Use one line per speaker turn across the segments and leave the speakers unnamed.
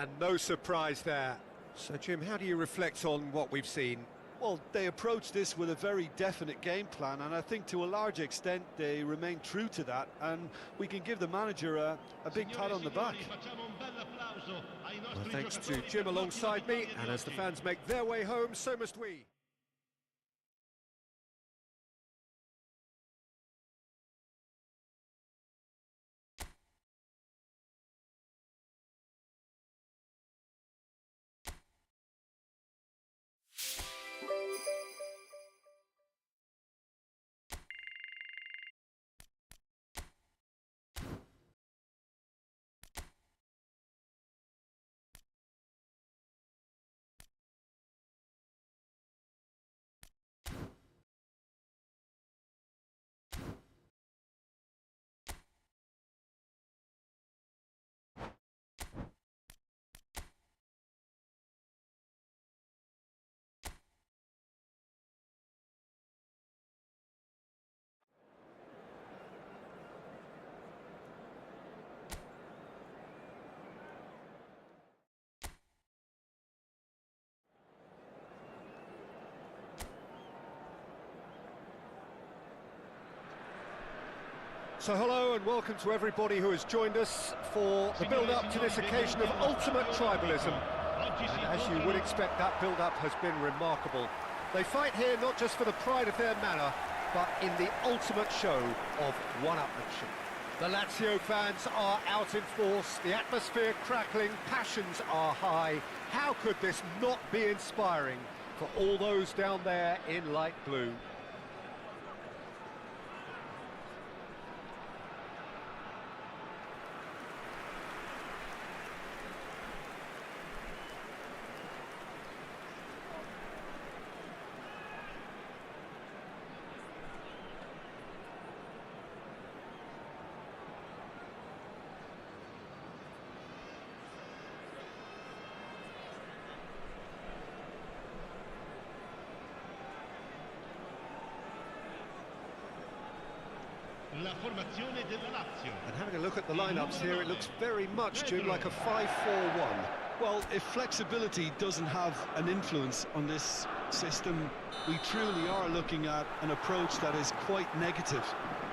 And no surprise there. So, Jim, how do you reflect on what we've seen?
Well, they approached this with a very definite game plan, and I think to a large extent they remain true to that, and we can give the manager a big pat on the back.
Well, thanks to Jim alongside me, and as the fans make their way home, so must we. So hello and welcome to everybody who has joined us for the build-up to this occasion of ultimate tribalism. And as you would expect, that build-up has been remarkable. They fight here not just for the pride of their manor, but in the ultimate show of one-upmanship. The Lazio fans are out in force, the atmosphere crackling, passions are high. How could this not be inspiring for all those down there in light blue?
La formazione della Lazio.
And having a look at the lineups here, it looks very much, Jim, like a 5-4-1.
Well, if flexibility doesn't have an influence on this system, we truly are looking at an approach that is quite negative.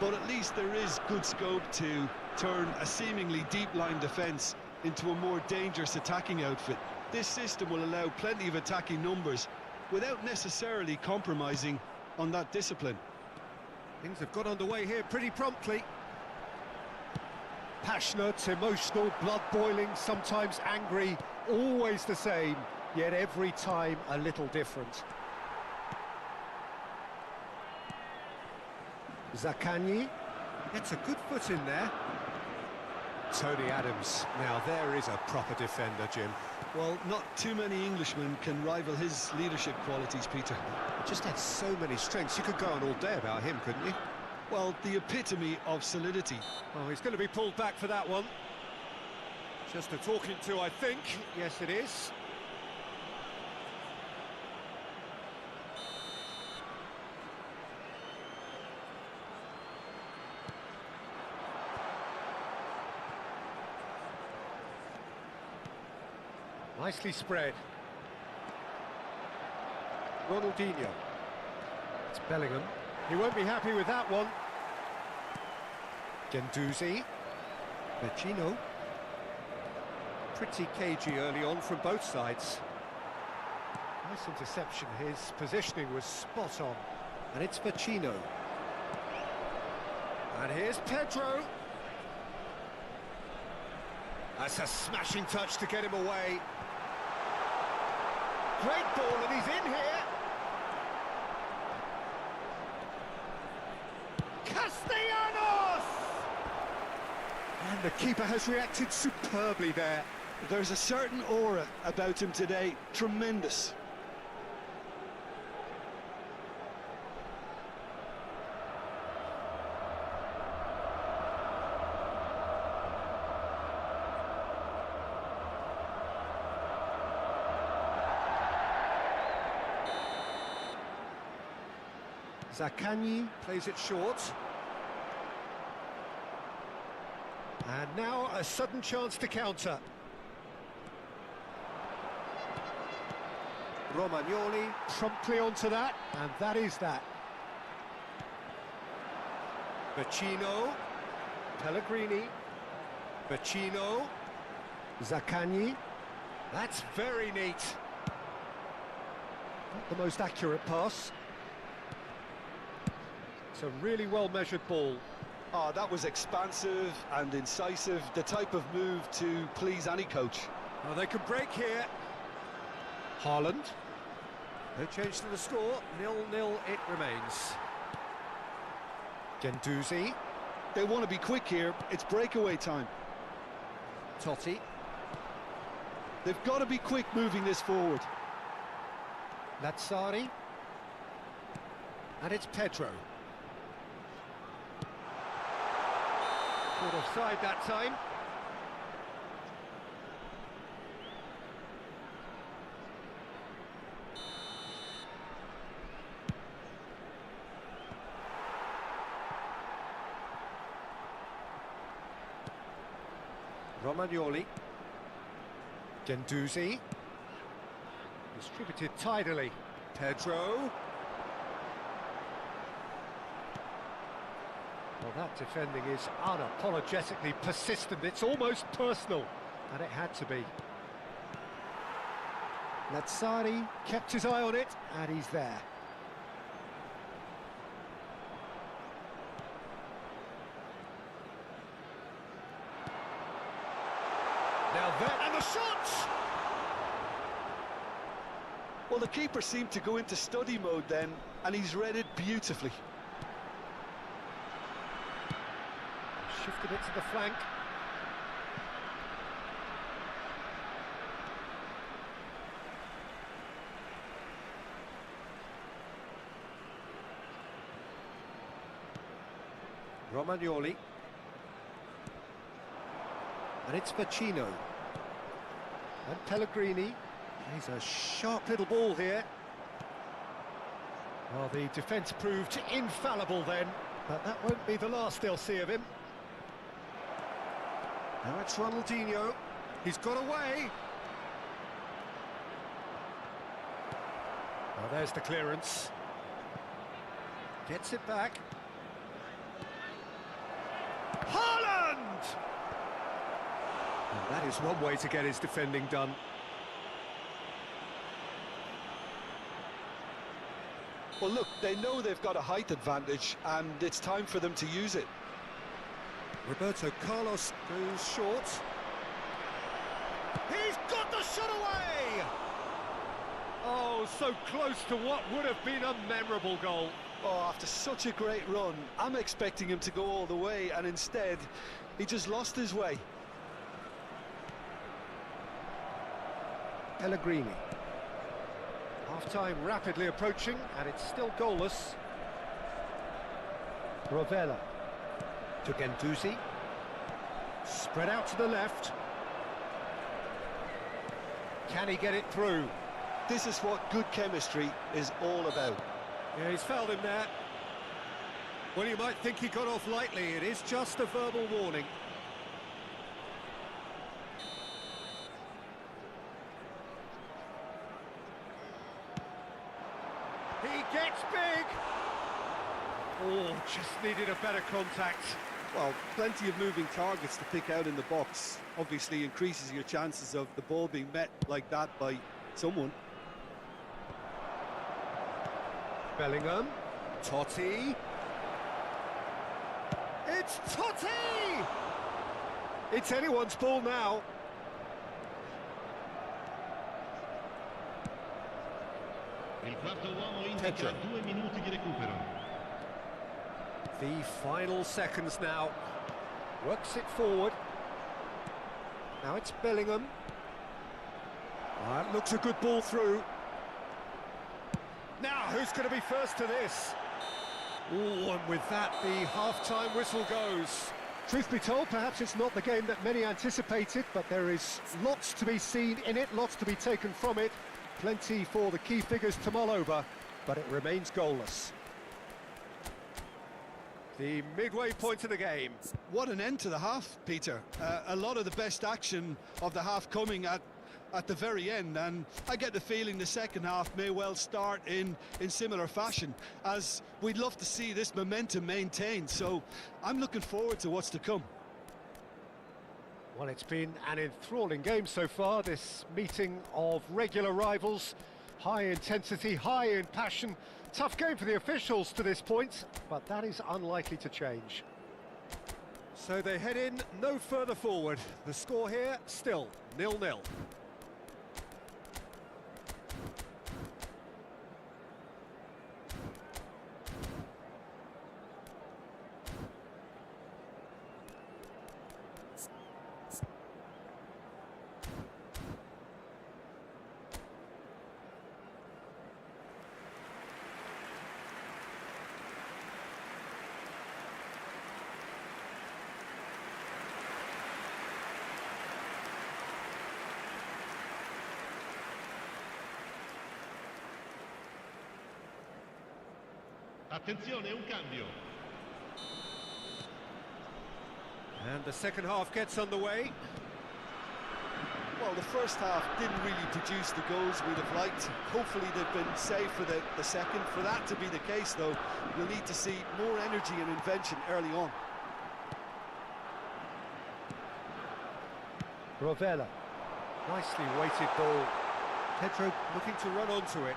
But at least there is good scope to turn a seemingly deep-line defence into a more dangerous attacking outfit. This system will allow plenty of attacking numbers without necessarily compromising on that discipline.
Things have got underway here pretty promptly. Passionate, emotional, blood-boiling, sometimes angry, always the same, yet every time a little different. Zaccagni gets a good foot in there. Tony Adams, now there is a proper defender, Jim.
Well, not too many Englishmen can rival his leadership qualities, Peter.
Just had so many strengths, you could go on all day about him, couldn't you?
Well, the epitome of solidity.
Oh, he's going to be pulled back for that one. Just a talking to, I think. Yes, it is. Nicely spread. Ronaldinho. It's Bellingham. He won't be happy with that one. Gendouzi. Vecino. Pretty cagey early on from both sides. Nice interception. His positioning was spot on. And it's Vecino. And here's Pedro. That's a smashing touch to get him away. Great ball, and he's in here. Castellanos! And the keeper has reacted superbly there.
There's a certain aura about him today, tremendous.
Zaccagni plays it short. And now a sudden chance to counter. Romagnoli promptly onto that, and that is that. Vecino, Pellegrini, Vecino, Zaccagni. That's very neat. Not the most accurate pass. It's a really well-measured ball.
Oh, that was expansive and incisive, the type of move to please any coach.
Oh, they could break here. Haaland. No change to the score, 0-0 it remains. Guendouzi.
They want to be quick here, it's breakaway time.
Totti.
They've got to be quick moving this forward.
Lazzari. And it's Pedro. Caught offside that time. Romagnoli. Guendouzi. Distributed tidily. Pedro. Well, that defending is unapologetically persistent. It's almost personal, and it had to be. Lazzari kept his eye on it, and he's there. Now there, and the shot!
Well, the keeper seemed to go into study mode then, and he's read it beautifully.
Shifted it to the flank. Romagnoli. And it's Vecino. And Pellegrini. He's a sharp little ball here. Well, the defence proved infallible then, but that won't be the last they'll see of him. Now it's Ronaldinho. He's got away. Now there's the clearance. Gets it back. Haaland! And that is one way to get his defending done.
Well, look, they know they've got a height advantage, and it's time for them to use it.
Roberto Carlos goes short. He's got the shot away! Oh, so close to what would have been a memorable goal.
Oh, after such a great run, I'm expecting him to go all the way, and instead, he just lost his way.
Pellegrini. Half-time rapidly approaching, and it's still goalless. Rovella to Guendouzi. Spread out to the left. Can he get it through?
This is what good chemistry is all about.
Yeah, he's fouled him there. Well, you might think he got off lightly. It is just a verbal warning. He gets big! Oh, just needed a better contact.
Well, plenty of moving targets to pick out in the box. Obviously increases your chances of the ball being met like that by someone.
Bellingham. Totti. It's Totti! It's anyone's ball now.
Il quarto uomo indica
Pedro.
2 minuti di recupero.
The final seconds now. Works it forward. Now it's Bellingham. That looks a good ball through. Now, who's going to be first to this? Oh, and with that, the half-time whistle goes. Truth be told, perhaps it's not the game that many anticipated, but there is lots to be seen in it, lots to be taken from it. Plenty for the key figures to mull over, but it remains goalless. The midway point of the game.
What an end to the half, Peter. A lot of the best action of the half coming at at the very end, and I get the feeling the second half may well start in similar fashion, as we'd love to see this momentum maintained. So I'm looking forward to what's to come.
Well, it's been an enthralling game so far, this meeting of regular rivals. High intensity, high in passion. Tough game for the officials to this point, but that is unlikely to change. So they head in no further forward. The score here still 0-0.
Attenzione, un cambio.
And the second half gets underway.
Well, the first half didn't really produce the goals we'd have liked. Hopefully they've been saved for the second. For that to be the case, though, we'll need to see more energy and invention early on.
Rovella. Nicely weighted ball. Pedro looking to run onto it.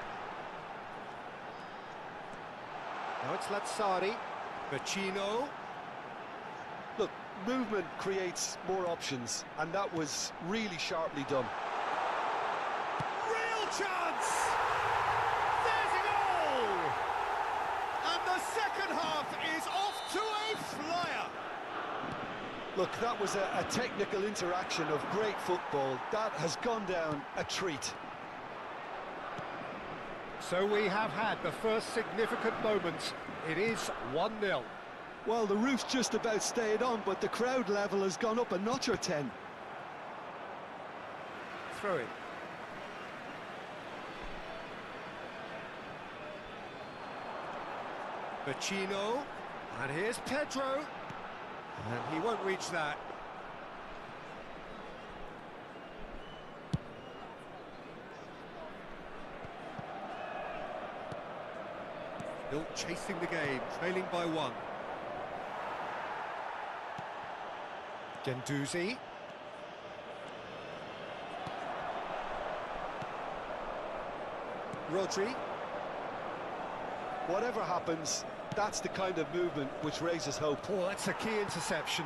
Now it's Lazzari. Vecino.
Look, movement creates more options, and that was really sharply done.
Real chance! There's a goal! And the second half is off to a flyer.
Look, that was a technical interaction of great football. That has gone down a treat.
So we have had the first significant moment. It is 1-0.
Well, the roof's just about stayed on, but the crowd level has gone up a notch or 10.
Throw it. Vecino. And here's Pedro. And he won't reach that. Still chasing the game, trailing by 1. Gendouzi. Rodri.
Whatever happens, that's the kind of movement which raises hope.
Oh, that's a key interception.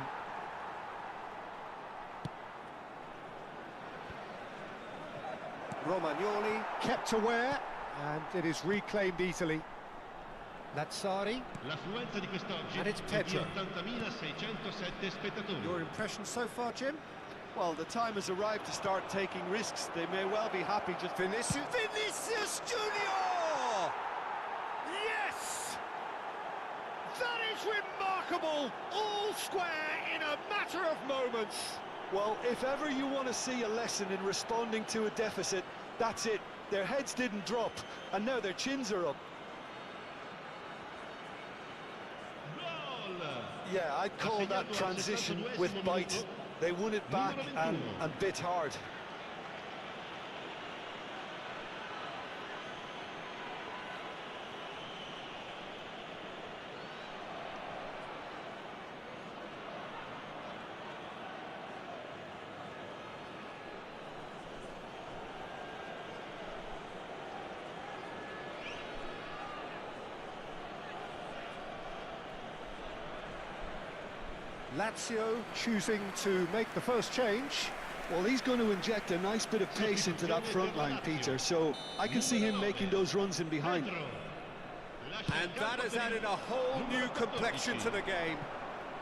Romagnoli kept aware, and it is reclaimed easily. Lazzari.
L'affluenza di quest'oggi
And it's
è di
Pedro.
80.607 spettatori.
Your impression so far, Jim?
Well, the time has arrived to start taking risks. They may well be happy just...
Vinicius Junior! Yes! That is remarkable! All square in a matter of moments.
Well, if ever you want to see a lesson in responding to a deficit, that's it. Their heads didn't drop, and now their chins are up.
Goal!
Yeah, I'd call that transition with bite. They won it back and bit hard.
Lazio choosing to make the first change.
Well, he's going to inject a nice bit of pace into that front line, Peter, so I can see him making those runs in behind.
And that has added a whole new complexion to the game.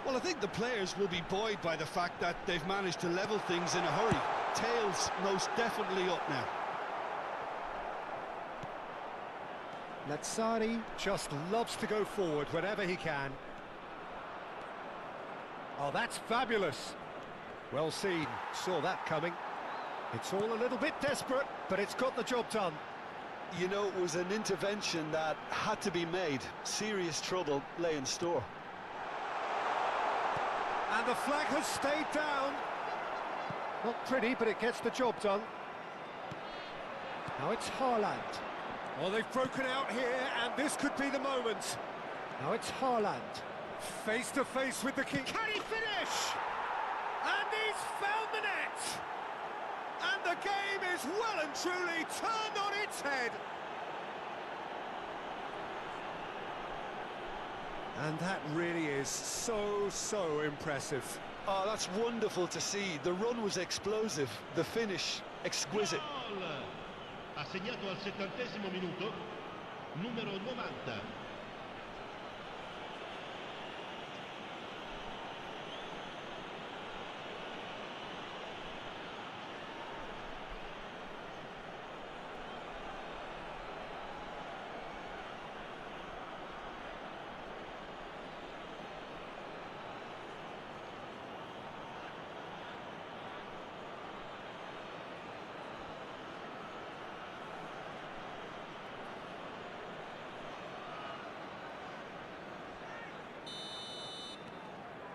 Well, I think the players will be buoyed by the fact that they've managed to level things in a hurry. Tails most definitely up now.
Lazzari just loves to go forward whenever he can. Oh, that's fabulous. Well seen, saw that coming. It's all a little bit desperate, but it's got the job done.
You know, it was an intervention that had to be made. Serious trouble lay in store.
And the flag has stayed down. Not pretty, but it gets the job done. Now it's Haaland. Oh, they've broken out here, and this could be the moment. Now it's Haaland. Face to face with the king. Can he finish? And he's found the net! And the game is well and truly turned on its head. And that really is so impressive.
Oh, that's wonderful to see. The run was explosive, the finish exquisite.
Gol! Ha segnato al 70° minuto, numero 90.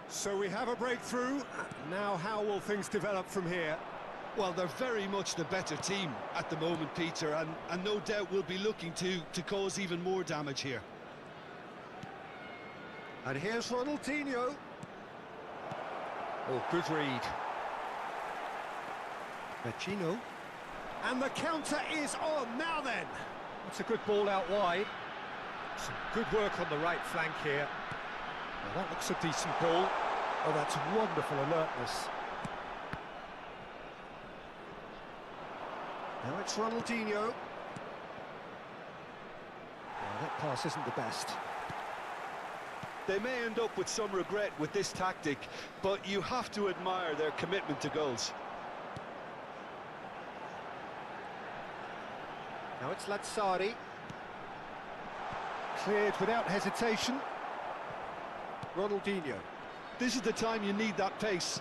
So we have a breakthrough. Now how will things develop from here?
Well, they're very much the better team at the moment, Peter, and no doubt will be looking to cause even more damage here.
And here's Ronaldinho. Oh, good read. Vecino. And the counter is on. Now then. That's a good ball out wide. Some good work on the right flank here. Well, that looks a decent ball. Oh, that's wonderful alertness. Now it's Ronaldinho. Well, that pass isn't the best.
They may end up with some regret with this tactic, but you have to admire their commitment to goals.
Now it's Lazzari. Cleared without hesitation. Ronaldinho.
This is the time you need that pace.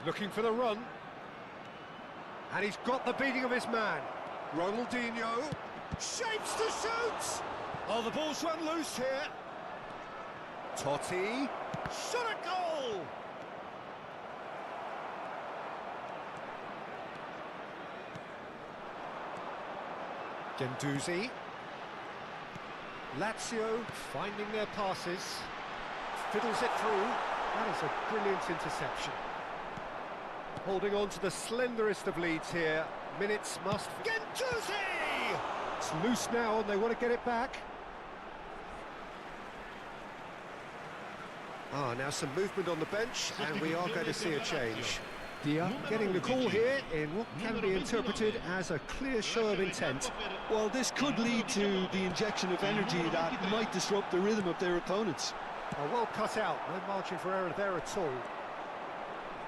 Looking for the run. And he's got the beating of his man. Ronaldinho. Shapes to shoot! Oh, the ball's run loose here. Totti. Shot a goal! Gendouzi. Lazio finding their passes. Fiddles it through. That is a brilliant interception. Holding on to the slenderest of leads here. Minutes must... Gendouzi! It's loose now and they want to get it back. Now some movement on the bench and we are going to see a change. Della getting the call here in what can be interpreted as a clear show of intent.
Well, this could lead to the injection of energy that might disrupt the rhythm of their opponents.
Well cut out, no margin for error there at all.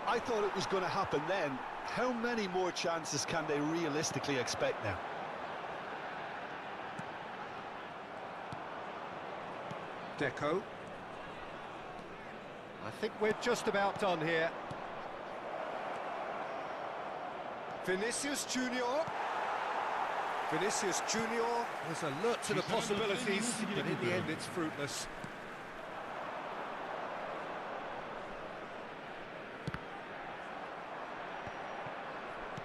I thought it was going to happen then. How many more chances can they realistically expect now?
Deco. I think we're just about done here. Vinicius Junior. Vinicius Junior was alert to the possibilities, but in the end it's fruitless.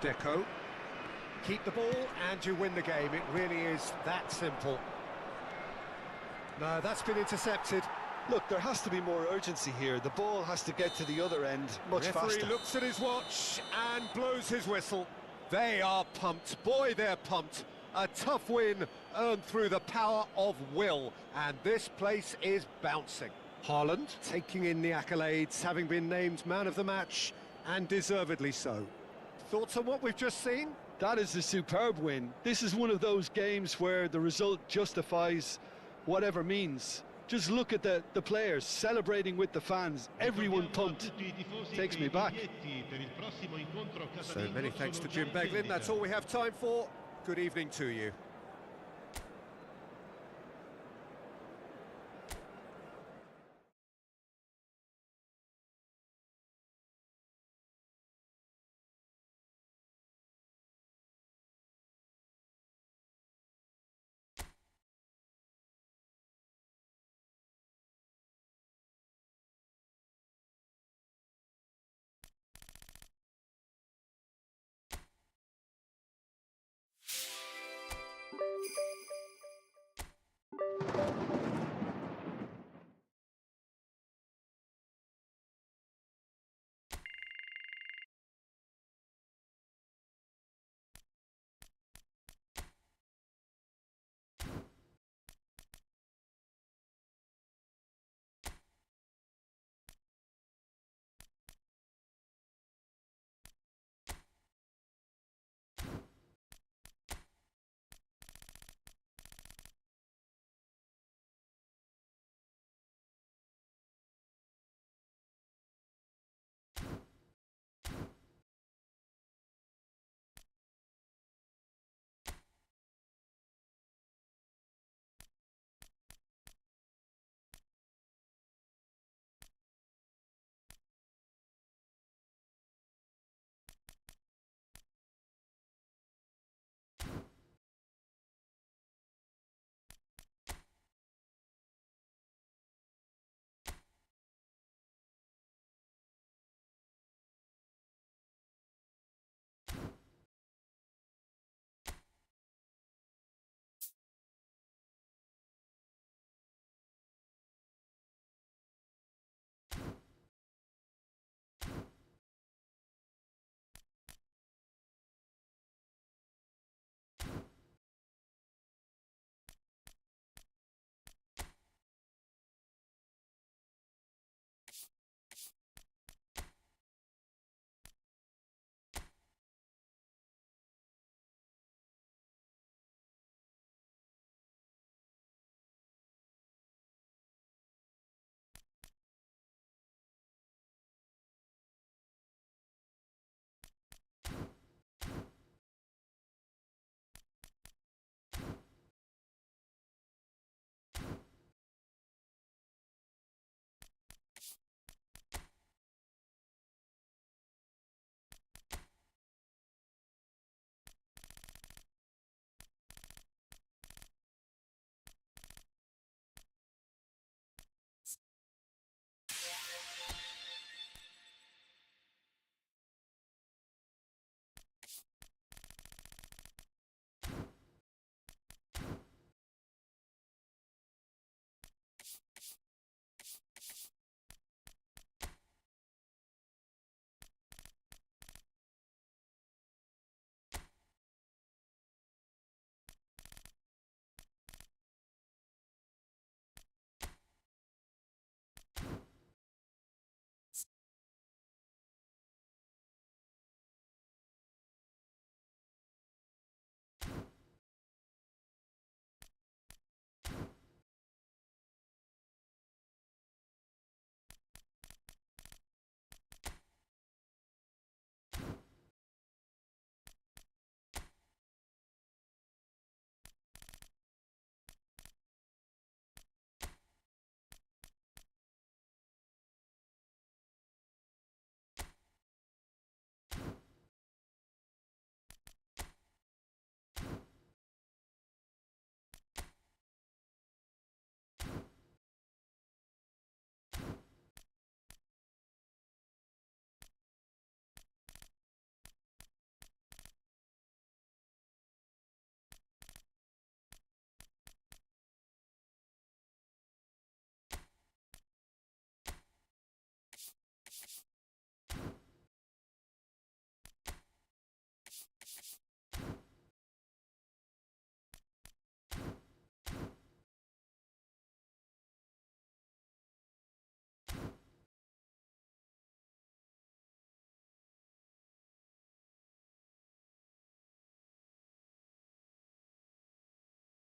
Deco. Keep the ball and you win the game. It really is that simple. No, that's been intercepted.
Look, there has to be more urgency here. The ball has to get to the other end much faster.
Referee looks at his watch and blows his whistle. They are pumped. Boy, they're pumped. A tough win earned through the power of will. And this place is bouncing. Haaland taking in the accolades, having been named man of the match, and deservedly so. Thoughts on what we've just seen?
That is a superb win. This is one of those games where the result justifies whatever means. Just look at the players celebrating with the fans. Everyone pumped. Takes me back.
So many thanks to Jim Beglin. That's all we have time for. Good evening to you.